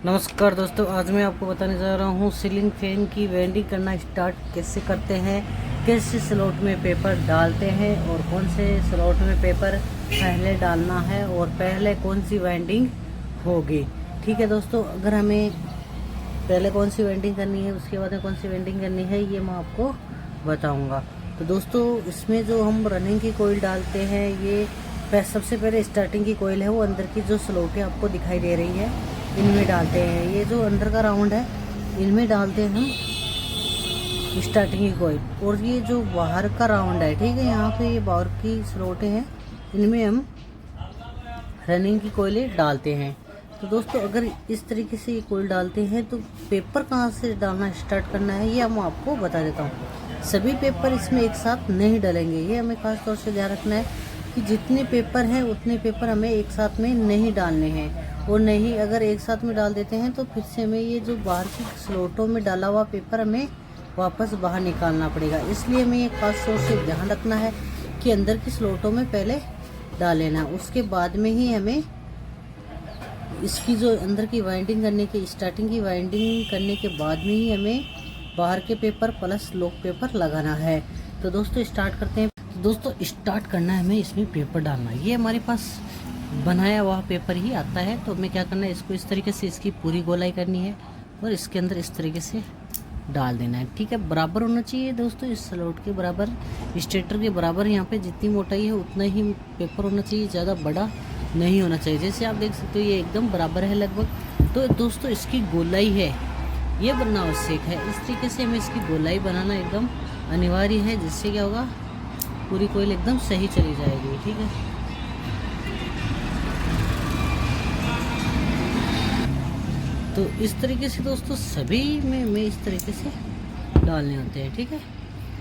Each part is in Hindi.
नमस्कार दोस्तों, आज मैं आपको बताने जा रहा हूँ सीलिंग फैन की वेल्डिंग करना स्टार्ट कैसे करते हैं, कैसे स्लॉट में पेपर डालते हैं और कौन से स्लॉट में पेपर पहले डालना है और पहले कौन सी वेल्डिंग होगी। ठीक है दोस्तों, अगर हमें पहले कौन सी वेल्डिंग करनी है उसके बाद में कौन सी वेल्डिंग करनी है ये मैं आपको बताऊँगा। तो दोस्तों, इसमें जो हम रनिंग की कोयल डालते हैं ये सबसे पहले स्टार्टिंग की कोयल है, वो अंदर की जो स्लॉटें आपको दिखाई दे रही है इनमें डालते हैं। ये जो अंदर का राउंड है इनमें डालते हैं हम स्टार्टिंग की कोयल, और ये जो बाहर का राउंड है, ठीक है, यहाँ पे ये बाहर की स्लॉटें हैं इनमें हम रनिंग की कोयलें डालते हैं। तो दोस्तों, अगर इस तरीके से ये कोयल डालते हैं तो पेपर कहाँ से डालना स्टार्ट करना है ये मैं आपको बता देता हूँ। सभी पेपर इसमें एक साथ नहीं डालेंगे, ये हमें खास तौर से ध्यान रखना है कि जितने पेपर हैं उतने पेपर हमें एक साथ में नहीं डालने हैं। और नहीं, अगर एक साथ में डाल देते हैं तो फिर से हमें ये जो बाहर की स्लॉटों में डाला हुआ पेपर हमें वापस बाहर निकालना पड़ेगा। इसलिए हमें ये खास तौर से ध्यान रखना है कि अंदर की स्लॉटों में पहले डाल लेना, उसके बाद में ही हमें इसकी जो अंदर की वाइंडिंग करने की स्टार्टिंग की वाइंडिंग करने के बाद में ही हमें बाहर के पेपर प्लस लॉक पेपर लगाना है। तो दोस्तों स्टार्ट करते हैं। तो दोस्तों स्टार्ट करना है हमें इसमें पेपर डालना। ये हमारे पास बनाया हुआ पेपर ही आता है, तो हमें क्या करना है, इसको इस तरीके से इसकी पूरी गोलाई करनी है और इसके अंदर इस तरीके से डाल देना है। ठीक है, बराबर होना चाहिए दोस्तों, इस स्लॉट के बराबर, स्टेटर के बराबर। यहाँ पे जितनी मोटाई है उतना ही पेपर होना चाहिए, ज़्यादा बड़ा नहीं होना चाहिए। जैसे आप देख सकते हो ये एकदम बराबर है लगभग। तो दोस्तों इसकी गोलाई है ये बनना आवश्यक है, इस तरीके से हमें इसकी गोलाई बनाना एकदम अनिवार्य है, जिससे क्या होगा, पूरी कोयल एकदम सही चली जाएगी। ठीक है, तो इस तरीके से दोस्तों सभी में इस तरीके से डालने होते हैं। ठीक है,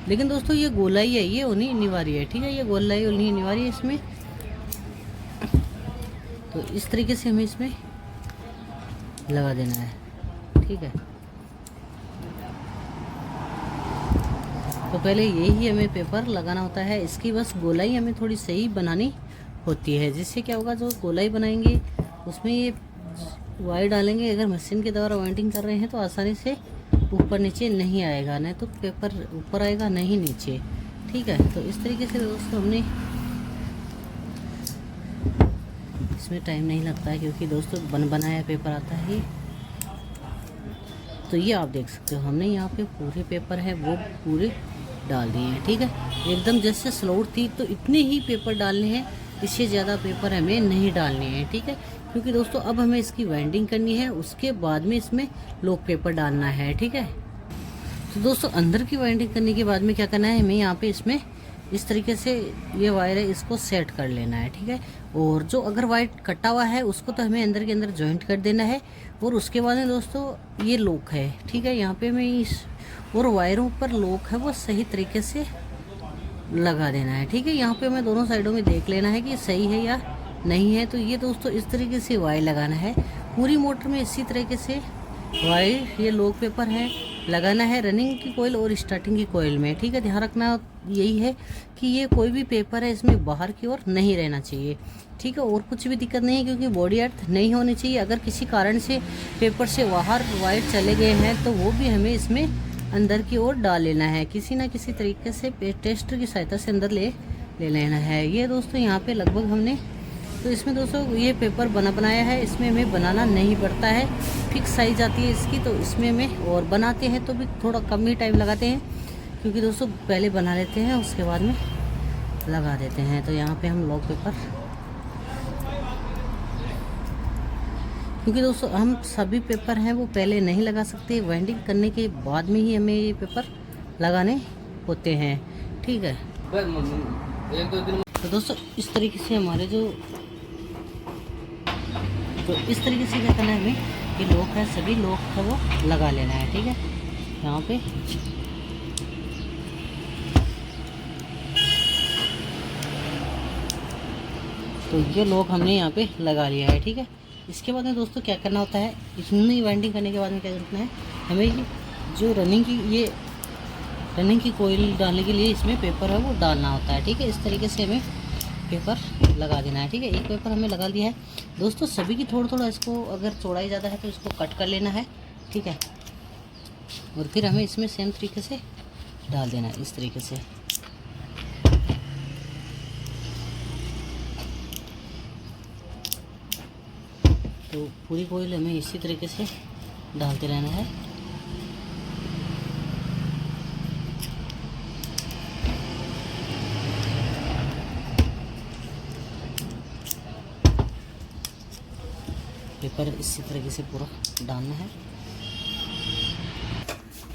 लेकिन दोस्तों ये गोलाई है ये होनी अनिवार्य है। ठीक है, ये गोलाई होनी अनिवार्य है इसमें। तो इस तरीके से हमें इसमें लगा देना है। ठीक है, तो पहले यही हमें पेपर लगाना होता है, इसकी बस गोलाई हमें थोड़ी सही बनानी होती है, जिससे क्या होगा, जो गोलाई बनाएंगे उसमें ये वायर डालेंगे, अगर मशीन के द्वारा वाइंडिंग कर रहे हैं तो आसानी से ऊपर नीचे नहीं आएगा, नहीं तो पेपर ऊपर आएगा नहीं नीचे। ठीक है, तो इस तरीके से दोस्तों हमने, इसमें टाइम नहीं लगता है क्योंकि दोस्तों बनाया पेपर आता है। तो ये आप देख सकते हो हमने यहाँ पे पूरे पेपर है वो पूरे डाल दिए हैं। ठीक है, एकदम जैसे स्लॉट थी तो इतने ही पेपर डालने हैं, इससे ज़्यादा पेपर हमें नहीं डालने हैं। ठीक है, क्योंकि दोस्तों अब हमें इसकी वाइंडिंग करनी है, उसके बाद में इसमें लॉक पेपर डालना है। ठीक है, तो दोस्तों अंदर की वाइंडिंग करने के बाद में क्या करना है, हमें यहाँ पे इसमें इस तरीके से ये वायर है इसको सेट कर लेना है। ठीक है, और जो अगर वायर कटा हुआ है उसको तो हमें अंदर के अंदर जॉइंट कर देना है, और उसके बाद में दोस्तों ये लॉक है। ठीक है, यहाँ पे हमें इस और वायरों पर लॉक है वो सही तरीके से लगा देना है। ठीक है, यहाँ पे हमें दोनों साइडों में देख लेना है कि सही है या नहीं है। तो ये दोस्तों इस तरीके से वायर लगाना है पूरी मोटर में, इसी तरीके से वायर, ये लॉक पेपर है लगाना है रनिंग की कोयल और स्टार्टिंग की कोयल में। ठीक है, ध्यान रखना यही है कि ये कोई भी पेपर है इसमें बाहर की ओर नहीं रहना चाहिए। ठीक है, और कुछ भी दिक्कत नहीं है क्योंकि बॉडी अर्थ नहीं होनी चाहिए। अगर किसी कारण से पेपर से बाहर वायर चले गए हैं तो वो भी हमें इसमें अंदर की ओर डाल लेना है, किसी ना किसी तरीके से टेस्टर की सहायता से अंदर ले लेना है। ये दोस्तों यहाँ पे लगभग हमने, तो इसमें दोस्तों ये पेपर बनाया है, इसमें हमें बनाना नहीं पड़ता है, फिक्स साइज आती है इसकी, तो इसमें में और बनाते हैं तो भी थोड़ा कम ही टाइम लगाते हैं, क्योंकि दोस्तों पहले बना लेते हैं उसके बाद में लगा देते हैं। तो यहाँ पे हम लॉक पेपर, क्योंकि दोस्तों हम सभी पेपर हैं वो पहले नहीं लगा सकते, वाइंडिंग करने के बाद में ही हमें ये पेपर लगाने होते हैं। ठीक है, तो दोस्तों इस तरीके से हमारे जो, तो इस तरीके से क्या करना है हमें, ये लॉक है सभी लॉक है वो लगा लेना है। ठीक है, यहाँ पे तो ये लॉक हमने यहाँ पे लगा लिया है। ठीक है, इसके बाद में दोस्तों क्या करना होता है, इसमें वाइंडिंग करने के बाद में क्या करना है, हमें ये जो रनिंग की कोयल डालने के लिए इसमें पेपर है वो डालना होता है। ठीक है, इस तरीके से हमें पेपर लगा देना है। ठीक है, एक पेपर हमें लगा दिया है दोस्तों। सभी की थोड़ा थोड़ा इसको, अगर चौड़ाई ज़्यादा है तो इसको कट कर लेना है। ठीक है, और फिर हमें इसमें सेम तरीके से डाल देना है, इस तरीके से। तो पूरी कोयल हमें इसी तरीके से डालते रहना है। पेपर इसी तरीके से पूरा डालना है।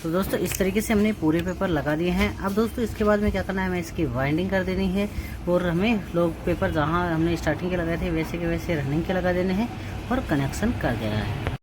तो दोस्तों इस तरीके से हमने पूरे पेपर लगा दिए हैं। अब दोस्तों इसके बाद में क्या करना है, हमें इसकी वाइंडिंग कर देनी है और हमें लोग पेपर जहां हमने स्टार्टिंग के लगाए थे वैसे के वैसे रनिंग के लगा देने हैं और कनेक्शन कर देना है।